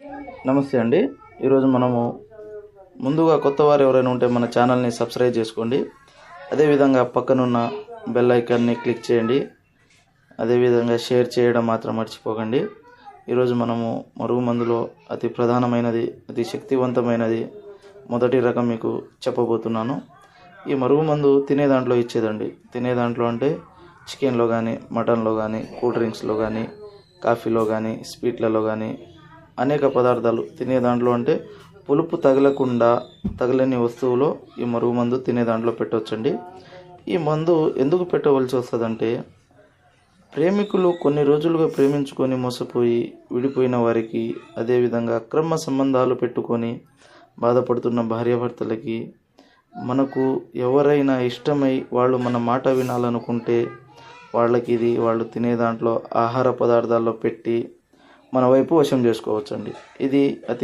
నమస్తే అండి. ఈరోజు మనము ముందుగా కొత్త వారు ఎవరైనా ఉంటే మన ఛానల్ని సబ్స్క్రైబ్ చేసుకోండి. అదేవిధంగా పక్కనున్న బెల్ ఐకాన్ని క్లిక్ చేయండి. అదేవిధంగా షేర్ చేయడం మాత్రం మర్చిపోకండి. ఈరోజు మనము మరుగుమందులో అతి ప్రధానమైనది, అతి శక్తివంతమైనది మొదటి రకం మీకు చెప్పబోతున్నాను. ఈ మరుగుమందు తినే దాంట్లో ఇచ్చేదండి. తినే దాంట్లో అంటే చికెన్లో కానీ, మటన్లో కానీ, కూల్ డ్రింక్స్లో కానీ, కాఫీలో కానీ, స్వీట్లలో కానీ అనేక పదార్థాలు తినే దాంట్లో అంటే పులుపు తగలని వస్తువులో ఈ మరుగుమందు తినే దాంట్లో పెట్టవచ్చండి. ఈ మందు ఎందుకు పెట్టవలసి వస్తుందంటే, ప్రేమికులు కొన్ని రోజులుగా ప్రేమించుకొని మోసపోయి విడిపోయిన వారికి, అదేవిధంగా అక్రమ సంబంధాలు పెట్టుకొని బాధపడుతున్న భార్యాభర్తలకి, మనకు ఎవరైనా ఇష్టమై వాళ్ళు మన మాట వినాలనుకుంటే వాళ్ళకి ఇది వాళ్ళు తినే దాంట్లో ఆహార పదార్థాల్లో పెట్టి మన వైపు వశం చేసుకోవచ్చండి. ఇది అతి